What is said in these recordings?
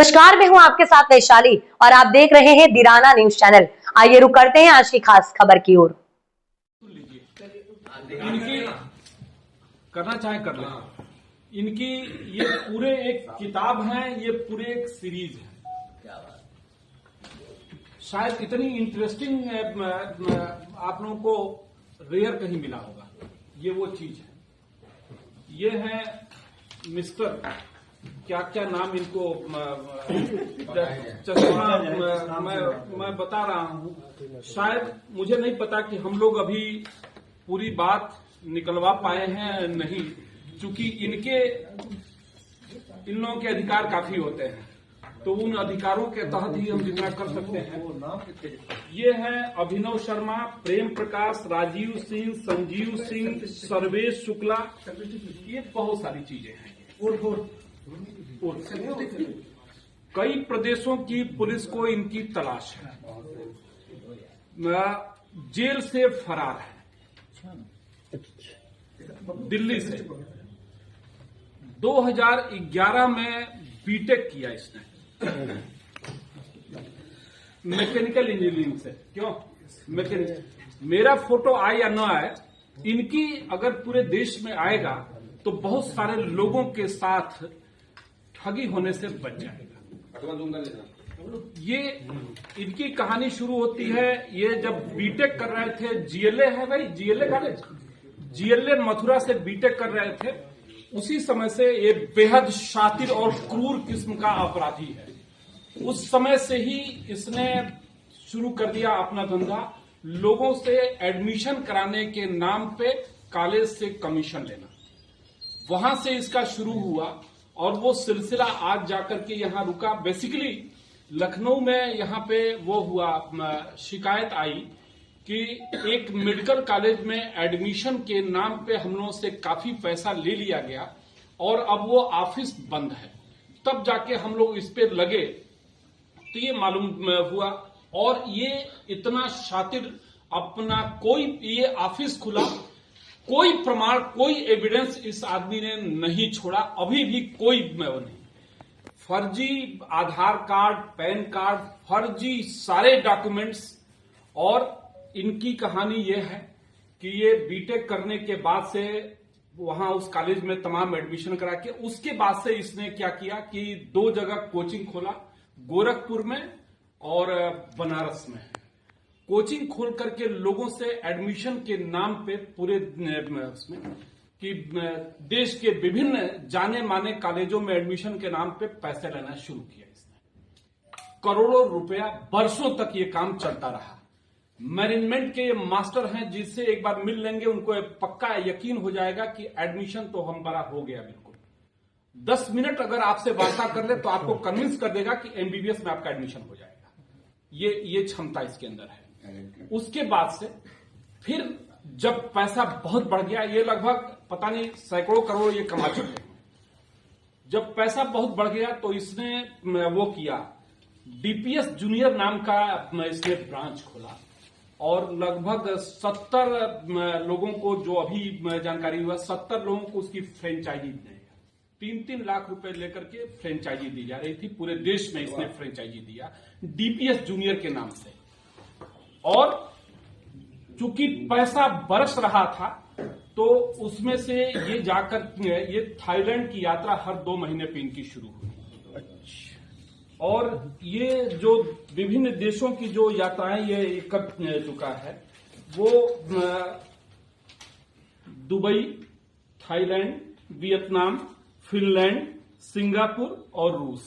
नमस्कार, मैं हूं आपके साथ वैशाली और आप देख रहे हैं दीराना न्यूज चैनल। आइए रुक करते हैं आज की खास खबर की ओर। इनकी करना चाहे कर ले। इनकी ये पूरे एक किताब है, ये पूरे एक सीरीज है। शायद इतनी इंटरेस्टिंग आप लोगों को रेयर कहीं मिला होगा। ये वो चीज है। ये है मिस्टर क्या क्या नाम इनको चश्मा मैं बता रहा हूं। शायद मुझे नहीं पता कि हम लोग अभी पूरी बात निकलवा पाए हैं नहीं, क्योंकि इन लोगों के अधिकार काफी होते हैं, तो उन अधिकारों के तहत ही हम जितना कर सकते हैं। ये है अभिनव शर्मा, प्रेम प्रकाश, राजीव सिंह, संजीव सिंह, सर्वेश शुक्ला। ये बहुत सारी चीजें हैं। कई प्रदेशों की पुलिस को इनकी तलाश है। जेल से फरार है, दिल्ली से। 2011 में बीटेक किया इसने मैकेनिकल इंजीनियरिंग से। क्यों मैकेनिकल? मेरा फोटो आए या ना आए, इनकी अगर पूरे देश में आएगा तो बहुत सारे लोगों के साथ ठगी होने से बच जाएगा। ये इनकी कहानी शुरू होती है, ये जब बीटेक कर रहे थे। जीएलए है भाई, जीएलए कॉलेज, जीएलए मथुरा से बीटेक कर रहे थे। उसी समय से ये बेहद शातिर और क्रूर किस्म का अपराधी है। उस समय से ही इसने शुरू कर दिया अपना धंधा, लोगों से एडमिशन कराने के नाम पे कॉलेज से कमीशन लेना। वहां से इसका शुरू हुआ और वो सिलसिला आज जाकर के यहां रुका। बेसिकली लखनऊ में यहां पे वो हुआ, शिकायत आई कि एक मेडिकल कॉलेज में एडमिशन के नाम पे हम लोगों से काफी पैसा ले लिया गया और अब वो ऑफिस बंद है। तब जाके हम लोग इस पे लगे तो ये मालूम हुआ। और ये इतना शातिर, अपना कोई ये ऑफिस खुला, कोई प्रमाण, कोई एविडेंस इस आदमी ने नहीं छोड़ा, अभी भी कोई नहीं। फर्जी आधार कार्ड, पैन कार्ड, फर्जी सारे डॉक्यूमेंट्स। और इनकी कहानी यह है कि ये बीटेक करने के बाद से वहां उस कॉलेज में तमाम एडमिशन करा के, उसके बाद से इसने क्या किया कि 2 जगह कोचिंग खोला, गोरखपुर में और बनारस में। कोचिंग खोल करके लोगों से एडमिशन के नाम पे पूरे उसमें कि देश के विभिन्न जाने माने कॉलेजों में एडमिशन के नाम पे पैसे लेना शुरू किया इसने। करोड़ों रुपया, बरसों तक ये काम चलता रहा। मैनेजमेंट के ये मास्टर हैं, जिससे एक बार मिल लेंगे उनको पक्का यकीन हो जाएगा कि एडमिशन तो हमारा हो गया बिल्कुल। 10 मिनट अगर आपसे वार्ता कर ले तो आपको कन्विंस कर देगा कि एमबीबीएस में आपका एडमिशन हो जाएगा। ये क्षमता इसके अंदर है। उसके बाद से फिर जब पैसा बहुत बढ़ गया, ये लगभग पता नहीं सैकड़ों करोड़ ये कमा चुके। जब पैसा बहुत बढ़ गया तो इसने वो किया, डीपीएस जूनियर नाम का इसने ब्रांच खोला और लगभग 70 लोगों को, जो अभी जानकारी हुआ, 70 लोगों को उसकी फ्रेंचाइजी दी। 3-3 लाख रुपए लेकर के फ्रेंचाइजी दी जा रही थी। पूरे देश में इसने फ्रेंचाइजी दिया डीपीएस जूनियर के नाम से। और चूंकि पैसा बरस रहा था तो उसमें से ये जाकर ये थाईलैंड की यात्रा हर 2 महीने पे इनकी शुरू हुई। और ये जो विभिन्न देशों की जो यात्राएं ये कर चुका है, वो Dubai, Thailand, Vietnam, Finland, Singapore और रूस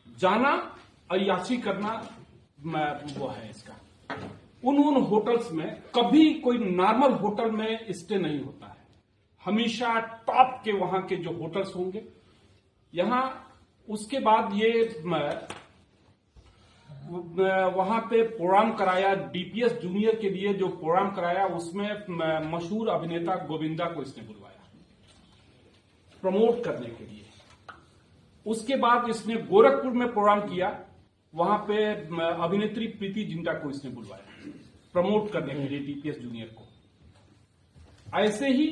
जाना, अय्याशी करना वो है इसका। उन होटल्स में कभी कोई नॉर्मल होटल में स्टे नहीं होता है, हमेशा टॉप के वहां के जो होटल्स होंगे यहां। उसके बाद ये वहां पे प्रोग्राम कराया, डीपीएस जूनियर के लिए जो प्रोग्राम कराया, उसमें मशहूर अभिनेता गोविंदा को इसने बुलवाया प्रमोट करने के लिए। उसके बाद इसने गोरखपुर में प्रोग्राम किया, वहां पे अभिनेत्री प्रीति जिंटा को इसने बुलवाया प्रमोट करने के लिए डीपीएस जूनियर को। ऐसे ही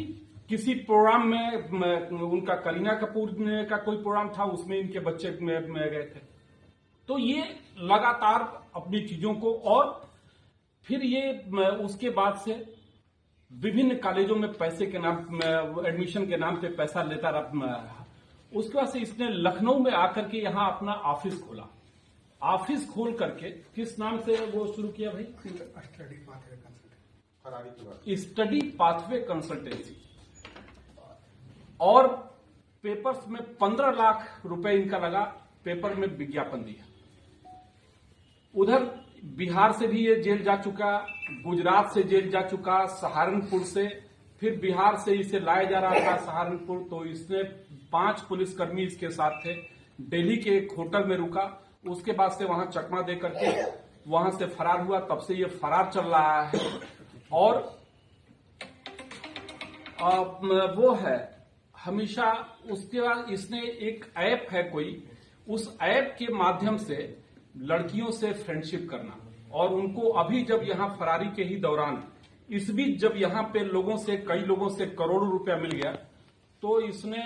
किसी प्रोग्राम में उनका करीना कपूर का कोई प्रोग्राम था, उसमें इनके बच्चे में गए थे। तो ये लगातार अपनी चीजों को, और फिर ये उसके बाद से विभिन्न कॉलेजों में पैसे के नाम, एडमिशन के नाम पे पैसा लेता रहा। उसके बाद से इसने लखनऊ में आकर के यहाँ अपना ऑफिस खोला। ऑफिस खोल करके किस नाम से वो शुरू किया भाई? Study pathway consultancy. और पेपर्स में 15 लाख रुपए इनका लगा, पेपर में विज्ञापन दिया। उधर बिहार से भी ये जेल जा चुका, गुजरात से जेल जा चुका, सहारनपुर से, फिर बिहार से इसे लाया जा रहा था सहारनपुर। तो इसने 5 पुलिसकर्मी इसके साथ थे, दिल्ली के एक होटल में रुका, उसके बाद से वहां चकमा दे करके वहां से फरार हुआ। तब से ये फरार चल रहा है। और वो है हमेशा। उसके बाद इसने एक ऐप है कोई, उस ऐप के माध्यम से लड़कियों से फ्रेंडशिप करना, और उनको अभी जब यहां फरारी के ही दौरान, इस बीच जब यहां पे कई लोगों से करोड़ों रुपया मिल गया, तो इसने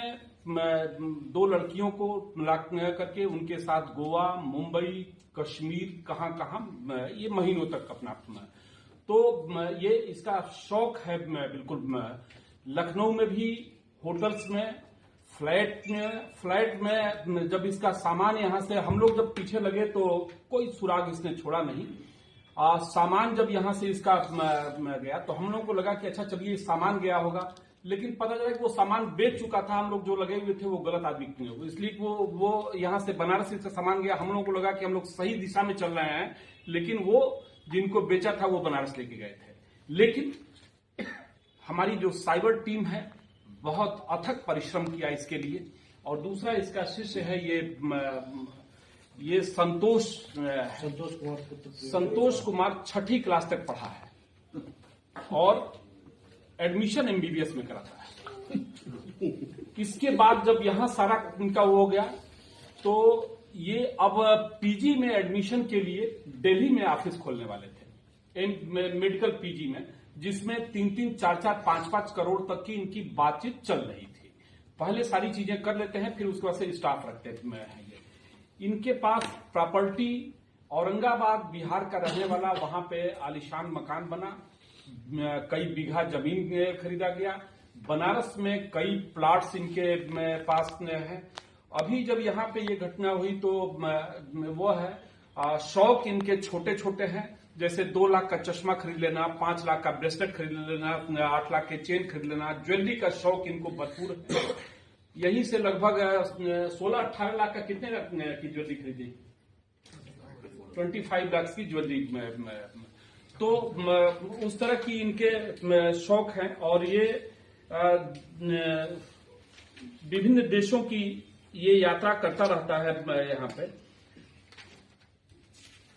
2 लड़कियों को मिला करके उनके साथ गोवा, मुंबई, कश्मीर, कहां ये महीनों तक अपना, तो ये इसका शौक है। बिल्कुल लखनऊ में भी होटल्स में, फ्लैट में जब इसका सामान यहां से, हम लोग जब पीछे लगे तो कोई सुराग इसने छोड़ा नहीं। सामान जब यहां से इसका गया तो हम लोगों को लगा कि अच्छा चलिए सामान गया होगा, लेकिन पता चला कि वो सामान बेच चुका था। हम लोग जो लगे हुए थे वो गलत आदमी के लिए, इसलिए वो यहां से बनारस से सामान गया। हम लोगों को लगा कि हम लोग सही दिशा में चल रहे हैं, लेकिन वो जिनको बेचा था वो बनारस लेके गए थे। लेकिन हमारी जो साइबर टीम है बहुत अथक परिश्रम किया इसके लिए। और दूसरा इसका शिष्य है ये संतोष कुमार 6ठी क्लास तक पढ़ा है और एडमिशन एमबीबीएस में कराता है। इसके बाद जब यहां सारा इनका हो गया तो ये अब पीजी में एडमिशन के लिए दिल्ली में ऑफिस खोलने वाले थे, मेडिकल पीजी में, जिसमें 3-3, 4-4, 5-5 करोड़ तक की इनकी बातचीत चल रही थी। पहले सारी चीजें कर लेते हैं, फिर उसके बाद से स्टाफ रखते हैं। इनके पास प्रॉपर्टी औरंगाबाद बिहार का रहने वाला, वहां पे आलीशान मकान बना, कई बीघा जमीन खरीदा गया। बनारस में कई प्लाट्स इनके पास है। अभी जब यहाँ पे ये घटना हुई तो वो है शौक इनके छोटे छोटे हैं, जैसे 2 लाख का चश्मा खरीद लेना, 5 लाख का ब्रेसलेट खरीद लेना, 8 लाख के चेन खरीद लेना। ज्वेलरी का शौक इनको भरपूर है। यहीं से लगभग 16-18 लाख का कितने की ज्वेलरी खरीदी? 25 लाख की ज्वेलरी तो उस तरह की इनके शौक हैं। और ये विभिन्न देशों की ये यात्रा करता रहता है। यहाँ पे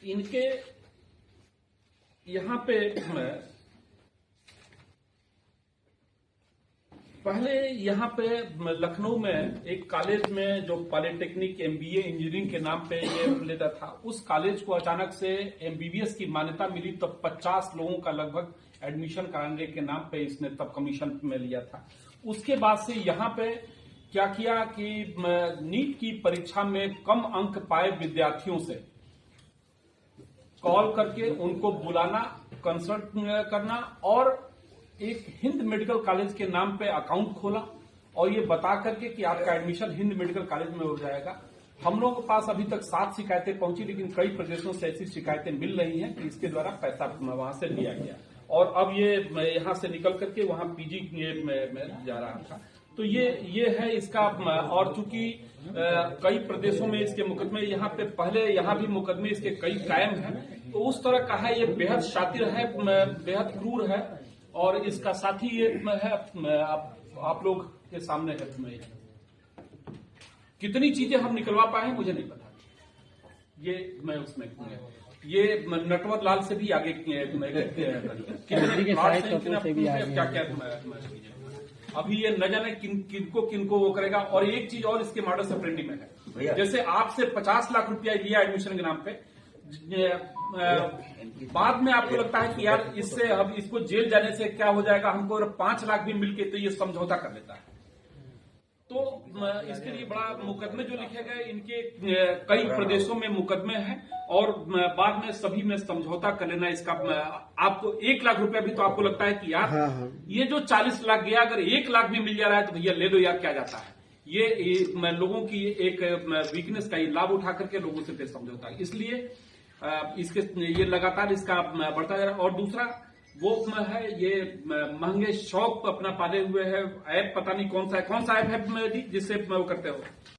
इनके यहाँ पे पहले यहाँ पे लखनऊ में एक कॉलेज में जो पॉलिटेक्निक एमबीए इंजीनियरिंग के नाम पे ये लेता था, उस कॉलेज को अचानक से एमबीबीएस की मान्यता मिली। तब 50 लोगों का लगभग एडमिशन कराने के नाम पे इसने तब कमीशन में लिया था। उसके बाद से यहाँ पे क्या किया कि नीट की परीक्षा में कम अंक पाए विद्यार्थियों से कॉल करके उनको बुलाना, कंसल्ट करना, और एक हिंद मेडिकल कॉलेज के नाम पे अकाउंट खोला और ये बता करके कि आपका एडमिशन हिंद मेडिकल कॉलेज में हो जाएगा। हम लोगों के पास अभी तक 7 शिकायतें पहुंची, लेकिन कई प्रदेशों से ऐसी शिकायतें मिल रही हैं कि इसके द्वारा पैसा वहां से लिया गया और अब ये यहां से निकल करके वहां पीजी में जा रहा था। तो ये है इसका। और चूंकि कई प्रदेशों में इसके मुकदमे, यहाँ पे पहले यहाँ भी मुकदमे इसके कई कायम हैं, तो उस तरह का है। ये बेहद शातिर है, बेहद क्रूर है और इसका साथी ये है आप लोग के सामने है। कितनी चीजें हम निकलवा पाए मुझे नहीं पता। ये मैं उसमें ये नटवर लाल से भी आगे क्या अभी ये न जाने किनको वो करेगा। और एक चीज और इसके मॉडल ऑपरेंडी में है, जैसे आपसे 50 लाख रुपया लिया एडमिशन के नाम पे, बाद में आपको लगता है कि यार इससे अब इसको जेल जाने से क्या हो जाएगा, हमको अगर 5 लाख भी मिलके तो ये समझौता कर लेता है। तो इसके लिए बड़ा मुकदमे जो लिखे गए, इनके कई प्रदेशों में मुकदमे हैं और बाद में सभी में समझौता कर लेना। इसका आपको 1 लाख रुपया भी तो आपको लगता है कि यार ये जो 40 लाख गया, अगर 1 लाख भी मिल जा रहा है तो भैया ले लो यार, क्या जाता है। ये लोगों की एक वीकनेस का ही लाभ उठा करके लोगों से फिर समझौता है। इसलिए इसके ये लगातार इसका बढ़ता जा रहा है। और दूसरा वो है ये महंगे शौक अपना पाले हुए है। ऐप पता नहीं कौन सा ऐप है जिससे वो करते हो।